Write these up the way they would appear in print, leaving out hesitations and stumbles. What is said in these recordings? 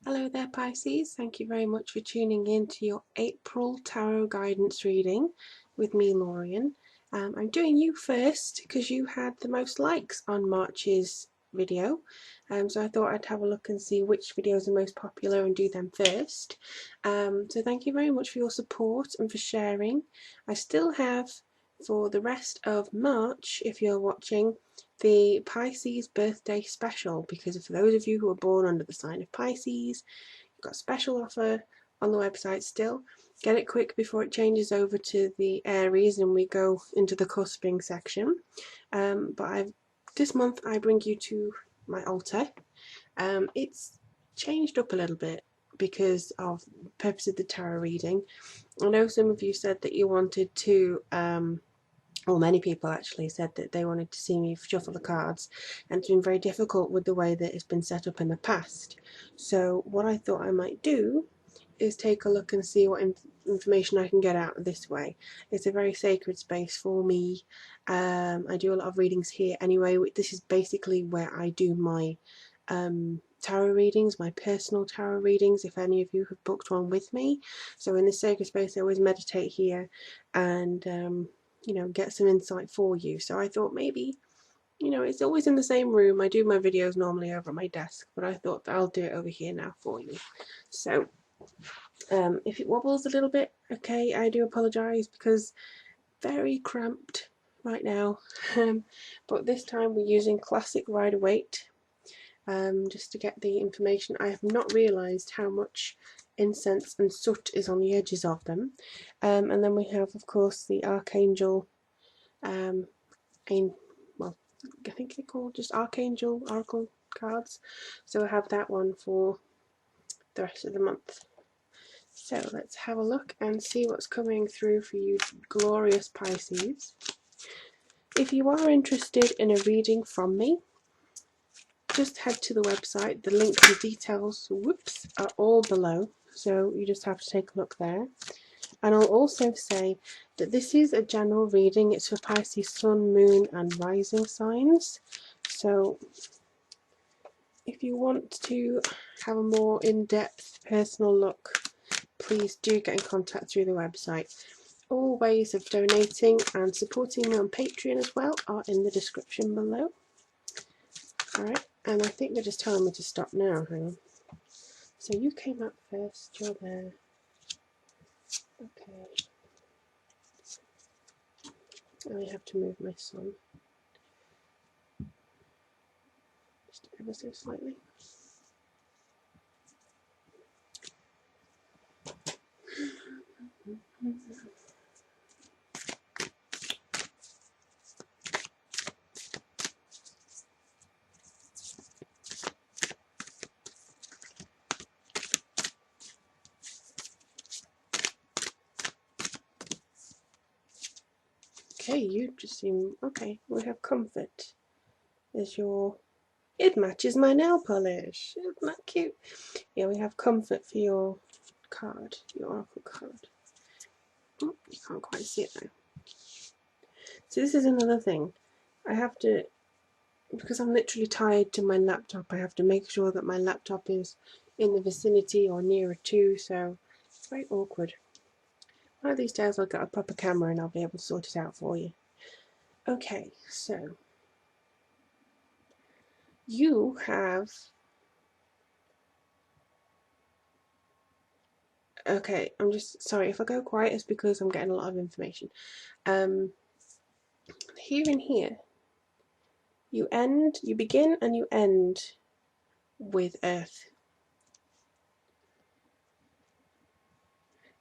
Hello there Pisces, thank you very much for tuning in to your April Tarot Guidance reading with me Lorien. I'm doing you first because you had the most likes on March's video, so I thought I'd have a look and see which videos are most popular and do them first. So thank you very much for your support and for sharing. I still have for the rest of March, if you're watching, the Pisces birthday special, because for those of you who are born under the sign of Pisces, you've got a special offer on the website still. Get it quick before it changes over to the Aries and we go into the cusping section. This month I bring you to my altar. It's changed up a little bit because of the purpose of the tarot reading. I know some of you said that you wanted to well, many people actually said that they wanted to see me shuffle the cards, and it's been very difficult with the way that it's been set up in the past. So what I thought I might do is take a look and see what information I can get out this way. It's a very sacred space for me. I do a lot of readings here anyway. This is basically where I do my tarot readings, my personal tarot readings, if any of you have booked one with me. So in this sacred space I always meditate here and you know, get some insight for you. So I thought maybe, you know, it's always in the same room. I do my videos normally over at my desk, but I thought that I'll do it over here now for you. So if it wobbles a little bit, okay, I do apologise because very cramped right now. But this time we're using classic Rider-Waite just to get the information. I have not realised how much incense and soot is on the edges of them. And then we have, of course, the Archangel, well, I think they're called just Archangel Oracle cards. So I have that one for the rest of the month. So let's have a look and see what's coming through for you glorious Pisces. If you are interested in a reading from me, just head to the website. The link and details, whoops, are all below. So you just have to take a look there. And I'll also say that this is a general reading. It's for Pisces sun, moon and rising signs. So if you want to have a more in-depth personal look, please do get in contact through the website. All ways of donating and supporting me on Patreon as well are in the description below. Alright, and I think they're just telling me to stop now. Hang on. So you came up first, you're there. Okay. I have to move my son just ever so slightly. Okay, you just seem okay. We have comfort as your. It matches my nail polish. Isn't that cute? Yeah, we have comfort for your card, your oracle card. Oh, you can't quite see it now. So this is another thing. I have to, because I'm literally tied to my laptop, I have to make sure that my laptop is in the vicinity or nearer to, so it's very awkward. One of these days I'll get a proper camera and I'll be able to sort it out for you. Okay, so you have, okay, I'm just sorry if I go quiet, it's because I'm getting a lot of information. Here and here, you begin and you end with Earth.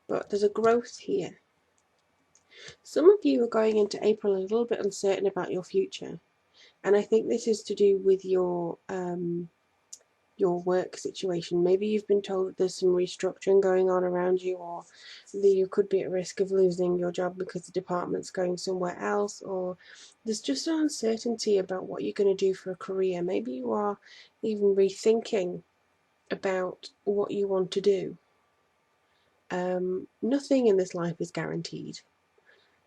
But there's a growth here. Some of you are going into April a little bit uncertain about your future, and I think this is to do with your work situation. Maybe you've been told that there's some restructuring going on around you, or that you could be at risk of losing your job because the department's going somewhere else, or there's just an uncertainty about what you're going to do for a career. Maybe you are even rethinking about what you want to do. Nothing in this life is guaranteed.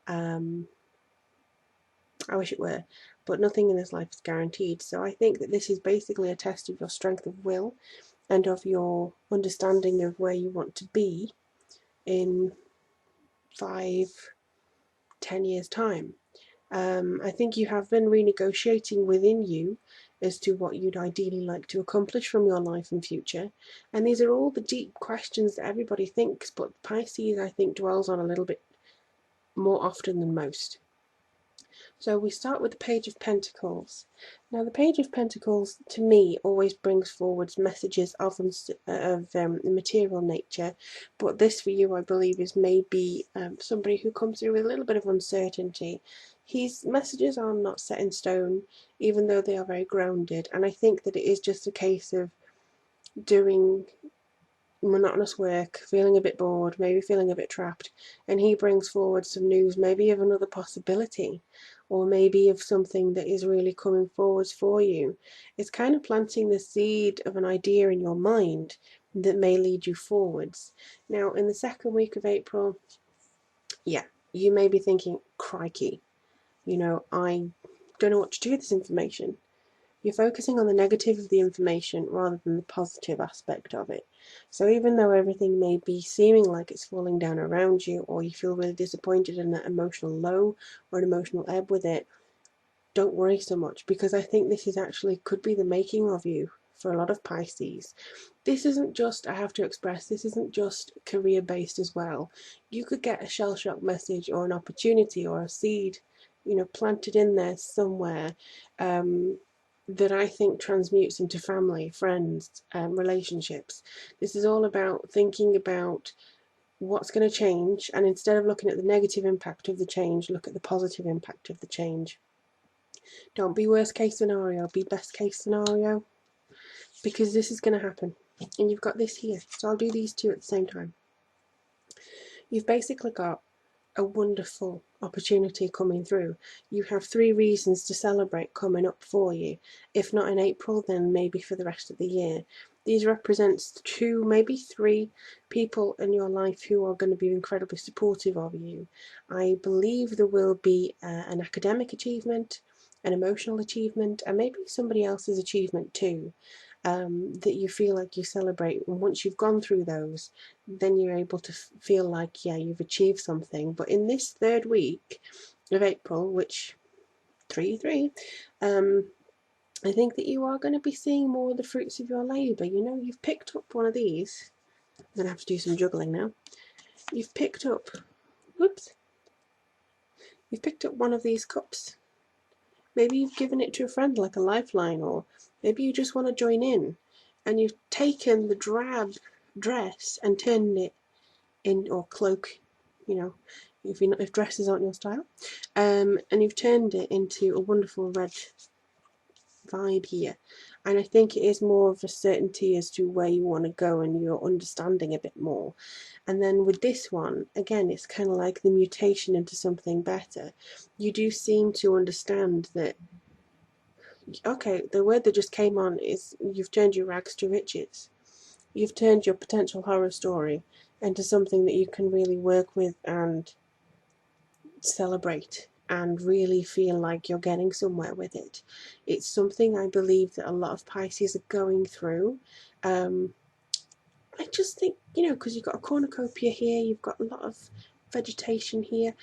I wish it were, but nothing in this life is guaranteed. So I think that this is basically a test of your strength of will and of your understanding of where you want to be in 5-10 years time. I think you have been renegotiating within you as to what you'd ideally like to accomplish from your life and future. And these are all the deep questions that everybody thinks, but Pisces, I think, dwells on a little bit more often than most. So we start with the Page of Pentacles. Now the Page of Pentacles to me always brings forward messages of material nature, but this for you I believe is maybe somebody who comes through with a little bit of uncertainty. His messages are not set in stone, even though they are very grounded, and I think that it is just a case of doing monotonous work, feeling a bit bored, maybe feeling a bit trapped, and he brings forward some news, maybe of another possibility, or maybe of something that is really coming forwards for you. It's kind of planting the seed of an idea in your mind that may lead you forwards. Now, in the second week of April, yeah, you may be thinking, crikey, I don't know what to do with this information. You're focusing on the negative of the information rather than the positive aspect of it. So even though everything may be seeming like it's falling down around you, or you feel really disappointed in that emotional low or an emotional ebb with it, don't worry so much, because I think this is actually could be the making of you for a lot of Pisces. This isn't just, I have to express, this isn't just career based as well. You could get a shell shock message or an opportunity or a seed, planted in there somewhere, that I think transmutes into family, friends, relationships. This is all about thinking about what's going to change, and instead of looking at the negative impact of the change, look at the positive impact of the change. Don't be worst case scenario, be best case scenario, because this is going to happen. And you've got this here, so I'll do these two at the same time. You've basically got a wonderful opportunity coming through. You have 3 reasons to celebrate coming up for you. If not in April, then maybe for the rest of the year. These represents 2, maybe 3 people in your life who are going to be incredibly supportive of you. I believe there will be an academic achievement, an emotional achievement, and maybe somebody else's achievement too, that you feel like you celebrate. And once you've gone through those, then you're able to feel like, yeah, you've achieved something. But in this 3rd week of April, which 3-3, I think that you are going to be seeing more of the fruits of your labour. You've picked up one of these. I'm going to have to do some juggling now. You've picked up, whoops, you've picked up one of these cups. Maybe you've given it to a friend like a lifeline, or maybe you just want to join in, and you've taken the drab dress and turned it in, or cloak, if dresses aren't your style, and you've turned it into a wonderful red vibe here. And I think it is more of a certainty as to where you want to go, and you're understanding a bit more. And then with this one, again, it's kind of like the mutation into something better. You do seem to understand that, okay, the word that just came on is you've turned your rags to riches. You've turned your potential horror story into something that you can really work with and celebrate and really feel like you're getting somewhere with it. It's something I believe that a lot of Pisces are going through. I just think, because you've got a cornucopia here, you've got a lot of vegetation here,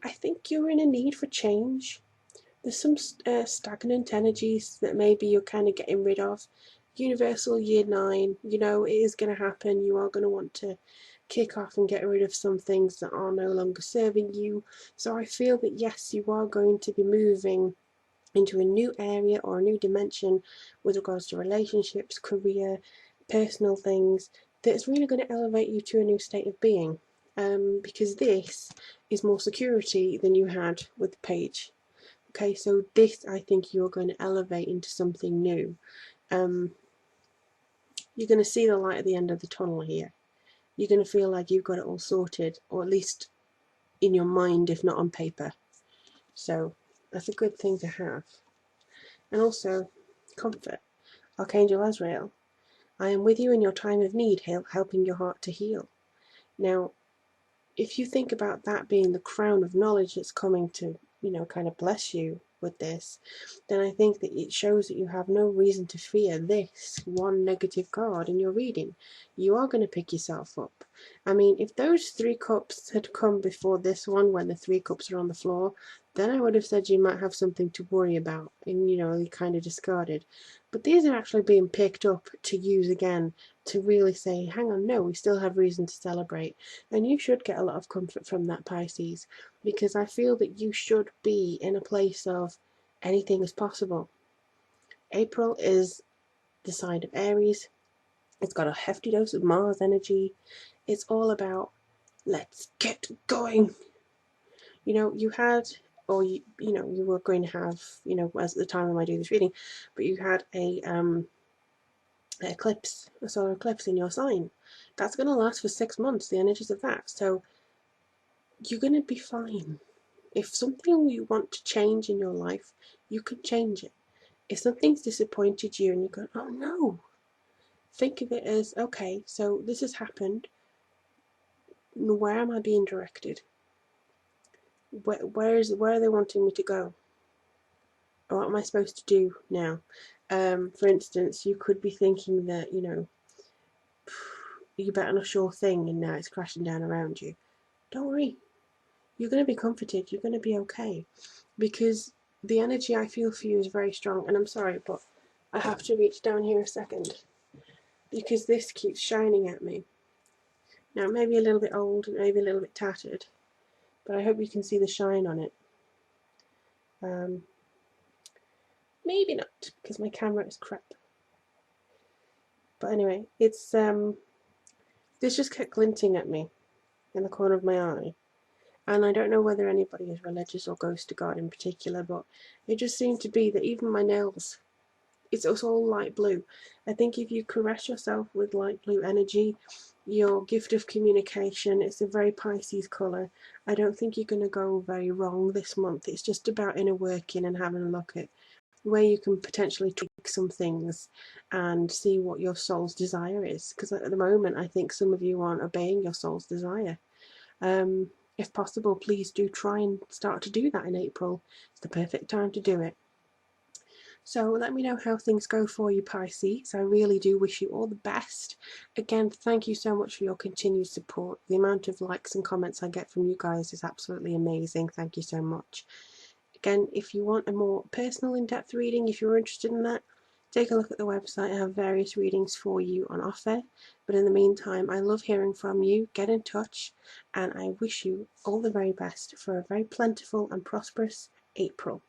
I think you're in a need for change. There's some stagnant energies that maybe you're kind of getting rid of. Universal year 9, it is going to happen. You are going to want to kick off and get rid of some things that are no longer serving you. So I feel that yes, you are going to be moving into a new area or a new dimension with regards to relationships, career, personal things, that's really going to elevate you to a new state of being. Because this is more security than you had with the page. Okay, so this I think you're going to elevate into something new. You're going to see the light at the end of the tunnel here. You're going to feel like you've got it all sorted, or at least in your mind, if not on paper. So that's a good thing to have. And also, comfort. Archangel Azrael, I am with you in your time of need, helping your heart to heal. Now, if you think about that being the crown of knowledge that's coming to, kind of bless you with this, then I think that it shows that you have no reason to fear this one negative card in your reading. You are going to pick yourself up. I mean, if those 3 cups had come before this one, when the 3 cups are on the floor, then I would have said you might have something to worry about, and you kind of discarded. But these are actually being picked up to use again, to really say, hang on, no, we still have reason to celebrate. And you should get a lot of comfort from that, Pisces, because I feel that you should be in a place of anything is possible. April is the sign of Aries. It's got a hefty dose of Mars energy. It's all about let's get going. You had, or you were going to have, as at the time when I do this reading, but you had a eclipse, a solar eclipse in your sign. That's going to last for 6 months, the energies of that. So you're going to be fine. If something you want to change in your life, you can change it. If something's disappointed you and you go, oh no, think of it as, okay, so this has happened. Where am I being directed? Where are they wanting me to go? Or what am I supposed to do now? For instance, you could be thinking that, you bet on a sure thing and now it's crashing down around you. Don't worry. You're going to be comforted. You're going to be okay. Because the energy I feel for you is very strong. And I'm sorry, but I have to reach down here a second, because this keeps shining at me. Now, it may be a little bit old, maybe a little bit tattered, but I hope you can see the shine on it. Maybe not, because my camera is crap. But anyway, it's this just kept glinting at me in the corner of my eye. And I don't know whether anybody is religious or goes to God in particular, but it just seemed to be that even my nails, it's all light blue. I think if you caress yourself with light blue energy, your gift of communication, it's a very Pisces colour. I don't think you're going to go very wrong this month. It's just about inner working and having a look at where you can potentially tweak some things and see what your soul's desire is. Because at the moment, I think some of you aren't obeying your soul's desire. If possible, please do try and start to do that in April. It's the perfect time to do it. So let me know how things go for you, Pisces. I really do wish you all the best. Again, thank you so much for your continued support. The amount of likes and comments I get from you guys is absolutely amazing. Thank you so much. Again, if you want a more personal, in-depth reading, if you're interested in that, take a look at the website. I have various readings for you on offer. But in the meantime, I love hearing from you. Get in touch, and I wish you all the very best for a very plentiful and prosperous April.